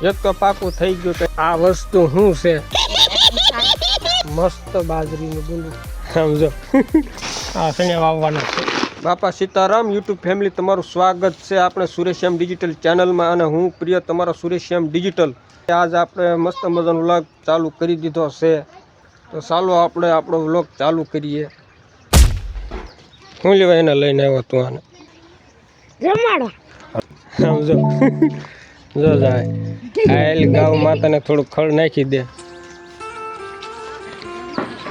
એક તો પાકું થઈ ગયું કે આ વસ્તુ શું છે. મસ્ત બાજરીનું ગુંડું સમજો. આ સણિયા વાવવાના છે. બાપા સીતારામ યુટ્યુબ ફેમિલી, તમારું સ્વાગત છે આપણે સુરેશ્યામ ડિજિટલ ચેનલમાં અને હું પ્રિય તમારો સુરેશ્યામ ડિજિટલ. આજ આપણે મસ્ત મજાનો વ્લોગ ચાલુ કરી દીધો છે, તો ચાલો આપણે આપણો વ્લોગ ચાલુ કરીએ. શું લેવા એને લઈને આવ્યો તું આને? જમાડો સમજો. જો જાય આયલ ગાવ માતાને થોડું ખડ નાખી દે.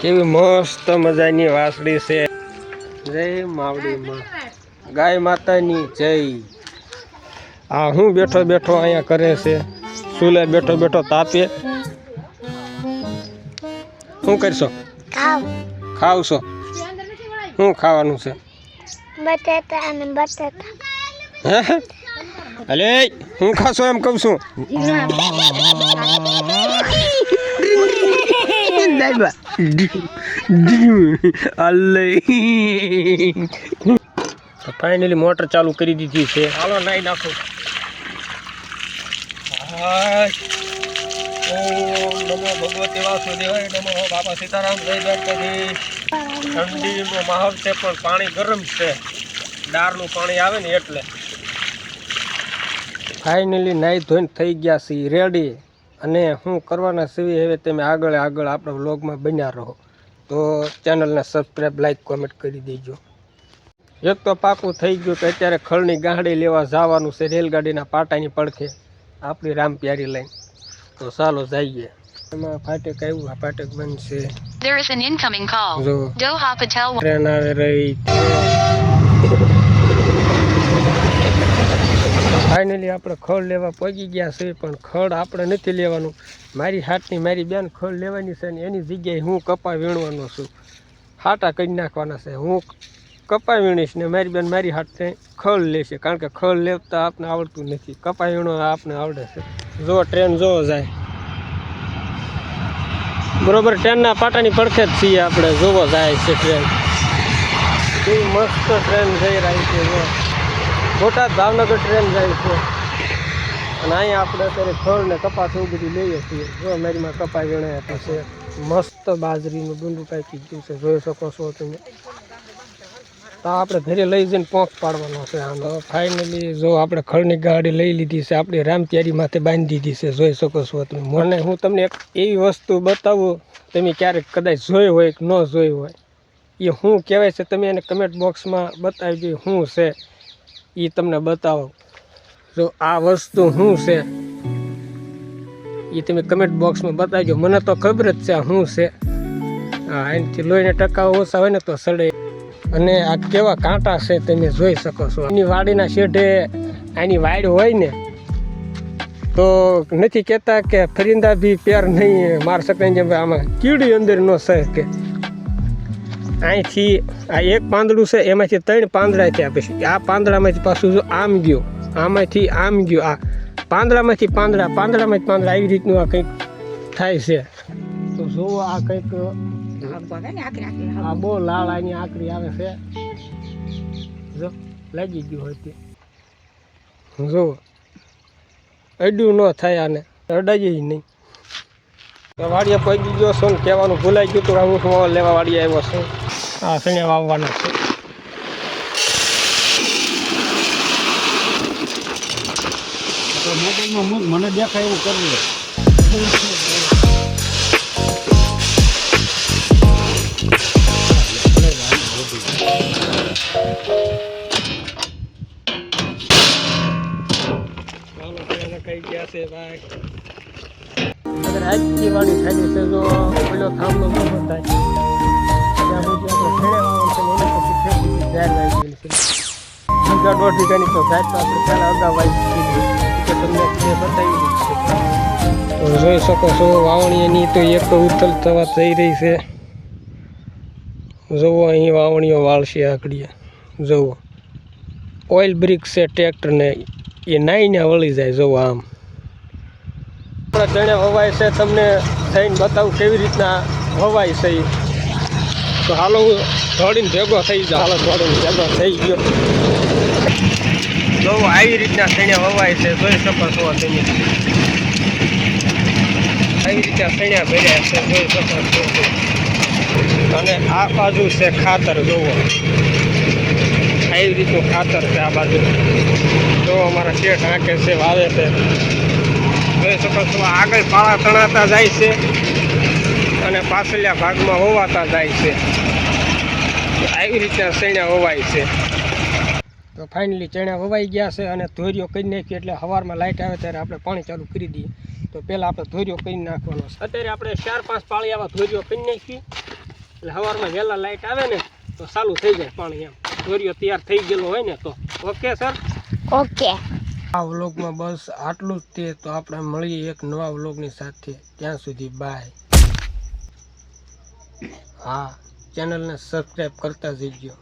કેવી મસ્ત મજાની વાસળી છે. જય માવડીમાં, ગાય માતાની જય. આ હું બેઠો બેઠો અહીંયા કરે છે, ચૂલે બેઠો બેઠો તાપે. શું કરશો? ખાવશો? શું ખાવાનું છે? બટાટા અને બટાટા. હે અલે હું ખાશો એમ કહું છું. ફાઇનલી મોટર ચાલુ કરી દીધી છે. હાલો નાઈ નાખો. ઓમ નમો ભગવતે વાસુદેવાય નમો. બાપા સીતારામ, જય દ્વારકાધીશ. ઠંડીનો માહોલ છે પણ પાણી ગરમ છે. ડારનું પાણી આવે ને એટલે. ફાઇનલી નાઈ ધોઈને થઈ ગયા છે રેડી. અને શું કરવાના છીએ હવે તમે આગળ આપણા વ્લોગમાં બન્યા રહો. તો ચેનલને સબસ્ક્રાઈબ, લાઈક, કોમેન્ટ કરી દેજો. એક તો પાકું થઈ ગયું કે અત્યારે ખળની ગાંડી લેવા જવાનું છે રેલગાડીના પાટાની પડખે આપણી રામ પ્યારી લઈને. તો ચાલો જઈએ. એમાં ફાટક આવ્યું, આ ફાટક બંધ છે. There is an incoming call. જો Doha Patel. ટ્રેન આવે રહી. ફાઇનલી આપણે ખડ લેવા પહોંચી ગયા છે, પણ ખડ આપણે નથી લેવાનું. મારી હાથની મારી બેન ખડ લેવાની છે ને એની જગ્યાએ હું કપા વીણવાનો છું. હાટા કરી નાખવાના છે. હું કપા વીણીશ ને મારી બેન મારી હાથે ખડ લેશે, કારણ કે ખડ લેતા આપને આવડતું નથી. કપા વીણો આપને આવડે છે. જો ટ્રેન જોવો જાય બરોબર. ટ્રેનના પાટાની પડખે જ છીએ આપણે. જોવો જાય છે ટ્રેન. કેવી મસ્ત ટ્રેન જઈ રહી છે. જો બોટાદ ભાવનગર ટ્રેન જાય છે. અને અહીંયા આપણે અત્યારે ખડ ને કપાસ એવું બધું લઈએ છીએ. જો મારીમાં કપા વીણાયા છે. મસ્ત બાજરીનું ડુંડું કાઢી ગયું છે, જોઈ શકો છો તમે. તો આપણે ઘરે લઈ જઈને પોંખ પાડવાનો છે. આનો ફાઇનલી જો આપણે ખડની ગાડી લઈ લીધી છે, આપણી રામપ્યારી માથે બાંધી દીધી છે, જોઈ શકો છો તમે. મને હું તમને એક એવી વસ્તુ બતાવું, તમે ક્યારેક કદાચ જોઈ હોય કે ન જોઈ હોય. એ શું કહેવાય છે તમે એને કમેન્ટ બોક્સમાં બતાવી દો. શું છે એ તમને બતાવો. જો આ વસ્તુ શું છે એ તમે કમેન્ટ બોક્સમાં બતાવજો. મને તો ખબર જ છે આ શું છે. હા, એનાથી લોહીને ટકા ઓછા હોય ને તો સડે. અને આ કેવા કાંટા છે તમે જોઈ શકો છો. એની વાડીના શેઢે આની વાડ હોય ને તો નથી કહેતા કે ફરિંદા બી પેર નહીં માર શકે. જેમ આમાં કીડી અંદર ન શકે. અહીંથી આ એક પાંદડું છે, એમાંથી 3 પાંદડા થયા. પછી આ પાંદડામાંથી પાછું જો આમ ગયો, આમાંથી આમ ગયો, આ પાંદડામાંથી પાંદડા, પાંદડામાંથી પાંદડા, આવી રીતનું આ કંઈક થાય છે. તો જુઓ આ કંઈક આ બહુ લાળ આની આકરી આવે છે. જો લાગી ગયું હોય તે. જુઓ અડ્યું ન થાય, આને અડાઈએ નહીં. તો વાડીએ પહોંચી ગયો છું. કહેવાનું ભૂલાઈ ગયું તો હું લેવા વાડીએ આવ્યો છું. આ સણિયા વાવવાના છે. મને દેખાય એવું કરવું. કઈ ગયા છે ભાઈ? આજની વાડી ખાલી છે. જો પેલો થાંભલો ન થાય ત્યાં સુધી આપણે ખેડે વાવવાનું છે. એના પછી ફેંકી જાહેર આવી ગયેલી છે. 1.5 વીઘાની તો જાય તો આપણે પહેલાં અગાઉ વાવી દીધી કે તમને બતાવી છે. તો જોઈ શકો છો વાવણીની તો એક ઉથલ થવા થઈ રહી છે. જુઓ અહીં વાવણીઓ વાળશે આકડીએ. જુઓ ઓઇલ બ્રિક છે ટ્રેક્ટરને, એ નાઈને વળી જાય. જુઓ આમ આપણા ચણે વવાય છે. તમને થઈને બતાવું કેવી રીતના વવાય છે. તો હાલો હું દોડીને ભેગો થઈ જાઉં. હાલો દોડીને ભેગો થઈ ગયો. જો આવી રીતના ચણે વવાય છે, જોઈ શકો છો તમે. આવી રીતે સણ્યા ભર્યા છે જોઈ શકો છો. અને આ બાજુ છે ખાતર જોવો આવી રીતનું ખાતર છે આ બાજુ જો અમારા શેઠ આંકે છે વાવે છે જોઈ શકો છો. આગળ પાળા તણાતા જાય છે અને પાછળના ભાગમાં હોવાતા જાય છે. આવી રીતે ચણ્યા હોવાય છે. તો ફાઇનલી ચણ્યા હોવાઈ ગયા છે અને ધોરીઓ કરી નાખી એટલે સવારમાં લાઇટ આવે ત્યારે આપણે પાણી ચાલુ કરી દઈએ. તો પહેલાં આપણે ધોરીઓ કરી નાખવાનો છે. અત્યારે આપણે 4-5 પાળી આવા ધોરીઓ કરી નાખી એટલે સવારમાં વહેલા લાઇટ આવે ને તો ચાલુ થઈ જાય પાણી એમ ધોરીઓ તૈયાર થઈ ગયેલો હોય ને તો. Okay sir. ઓકે. આ વ્લોગમાં બસ આટલું જ તે. તો આપણે મળીએ એક નવા વ્લોગની સાથે. ત્યાં સુધી બાય. હા, ચેનલને સબસ્ક્રાઈબ કરતા જઈજો.